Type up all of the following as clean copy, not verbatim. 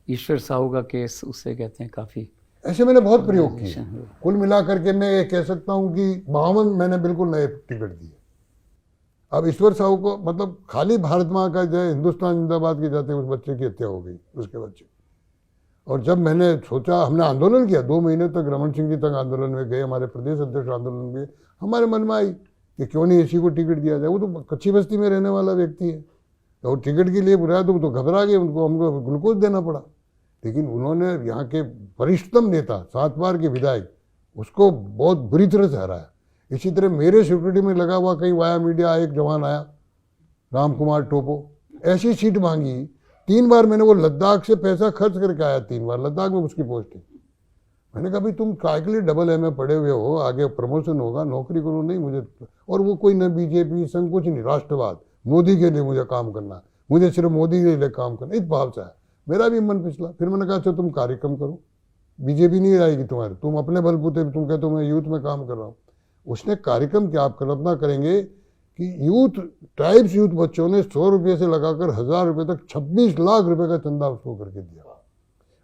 ईश्वर साहू का केस उससे कहते हैं काफ़ी ऐसे मैंने बहुत प्रयोग किए। कुल मिलाकर के मैं ये कह सकता हूँ कि 52 मैंने बिल्कुल नए टिकट दिए। अब ईश्वर साहू को मतलब खाली भारत माँ का जय हिंदुस्तान जिंदाबाद के जाते उस बच्चे की हत्या हो गई, उसके बच्चे। और जब मैंने सोचा, हमने आंदोलन किया 2 महीने तक, रमन सिंह जी तक आंदोलन में गए, हमारे प्रदेश अध्यक्ष आंदोलन में, हमारे मन में आई कि क्यों नहीं इसी को टिकट दिया जाए। वो तो कच्ची बस्ती में रहने वाला व्यक्ति है, तो टिकट के लिए बुलाया तो वो तो घबरा गए, उनको हमको ग्लूकोज देना पड़ा। लेकिन उन्होंने यहाँ के वरिष्ठतम नेता 7 बार के विधायक उसको बहुत बुरी तरह से हराया। इसी तरह मेरे सिक्योरिटी में लगा हुआ कहीं वाया मीडिया एक जवान आया, राम कुमार टोपो, ऐसी सीट मांगी 3 बार। मैंने वो लद्दाख से पैसा खर्च करके आया 3 बार, लद्दाख में उसकी पोस्टिंग। मैंने कहा भाई तुम काय के लिए डबल एमए पढ़े हुए हो, आगे प्रमोशन होगा, नौकरी करो। नहीं मुझे, और वो कोई न बीजेपी संघ कुछ नहीं, राष्ट्रवाद, मोदी के लिए मुझे काम करना, मुझे सिर्फ मोदी के लिए काम करना, इस भाव से है। मेरा भी मन पिछला। फिर मैंने कहा अच्छा तुम कार्यक्रम करो, बीजेपी नहीं आएगी तुम्हारे, तुम अपने बलबूते, तुम कहते हो मैं यूथ में काम कर रहा हूँ। उसने कार्यक्रम क्या, आप कल्पना करेंगे कि यूथ ट्राइब्स यूथ बच्चों ने 100 रुपये से लगाकर 1000 रुपये तक 26 लाख रुपए का चंदा उसको करके दिया।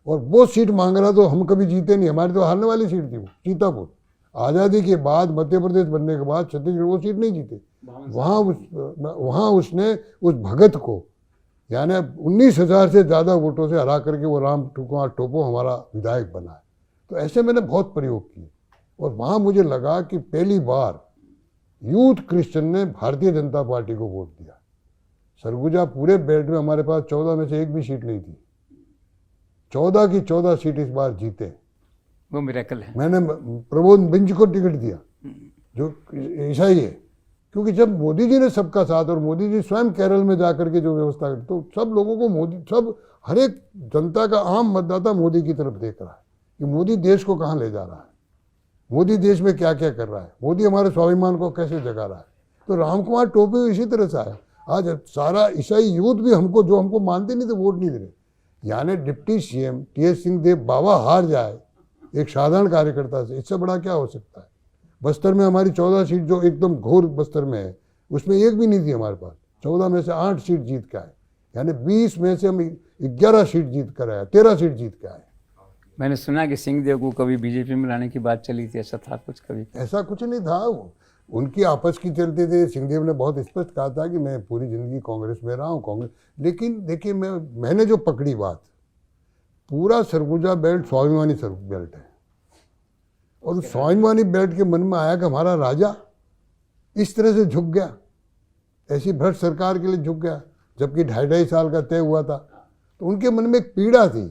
और वो सीट मांग रहा, तो हम कभी जीते नहीं, हमारी तो हारने वाली सीट थी वो, सीतापुर। आज़ादी के बाद मध्य प्रदेश बनने के बाद छत्तीसगढ़ वो सीट नहीं जीते। वहाँ उसने उस भगत को, यानी 19,000 से ज़्यादा वोटों से हरा करके वो राम कुमार टोपो हमारा विधायक बना है। तो ऐसे मैंने बहुत प्रयोग किए। और वहाँ मुझे लगा कि पहली बार यूथ क्रिश्चियन ने भारतीय जनता पार्टी को वोट दिया। सरगुजा पूरे बेल्ट में हमारे पास 14 में से एक भी सीट नहीं थी, 14 की 14 सीट इस बार जीते। वो मिरेकल है। मैंने प्रबोध बिंज को टिकट दिया जो ईसाई है, क्योंकि जब मोदी जी ने सबका साथ, और मोदी जी स्वयं केरल में जाकर के जो व्यवस्था करते, तो सब लोगों को मोदी, सब हर एक जनता का आम मतदाता मोदी की तरफ देख रहा है कि मोदी देश को कहाँ ले जा रहा है, मोदी देश में क्या क्या कर रहा है, मोदी हमारे स्वाभिमान को कैसे जगा रहा है। तो राम कुमार टोपे इसी तरह से आया। आज सारा ईसाई यूथ भी हमको, जो हमको मानते नहीं थे, वोट नहीं दे रहे। यानी डिप्टी सीएम टीएस सिंहदेव बाबा हार जाए एक साधारण कार्यकर्ता से, इससे बड़ा क्या हो सकता है। बस्तर में हमारी 14 सीट जो एकदम घोर बस्तर में है, उसमें एक भी नहीं थी हमारे पास। 14 में से 8 सीट जीत के आए, यानी 20 में से हम 11 सीट जीत कर आए, 13 सीट जीत के आए। मैंने सुना कि सिंहदेव को कभी बीजेपी में लाने की बात चली थी, ऐसा था कुछ? कभी ऐसा कुछ नहीं था, उनकी आपस की चलते थे। सिंहदेव ने बहुत स्पष्ट कहा था कि मैं पूरी जिंदगी कांग्रेस में रहा हूँ, कांग्रेस। लेकिन देखिए, मैंने जो पकड़ी बात, पूरा सरगुजा बेल्ट स्वाभिमानी बेल्ट है, और उस स्वाभिमानी बेल्ट के मन में आया कि हमारा राजा इस तरह से झुक गया, ऐसी भ्रष्ट सरकार के लिए झुक गया, जबकि 2.5 साल का तय हुआ था। तो उनके मन में एक पीड़ा थी,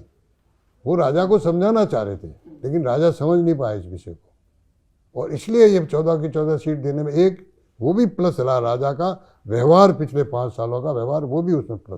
वो राजा को समझाना चाह रहे थे, लेकिन राजा समझ नहीं पाया इस विषय को। और इसलिए ये 14 की 14 सीट देने में एक वो भी प्लस रहा, राजा का व्यवहार, पिछले 5 सालों का व्यवहार, वो भी उसमें प्लस।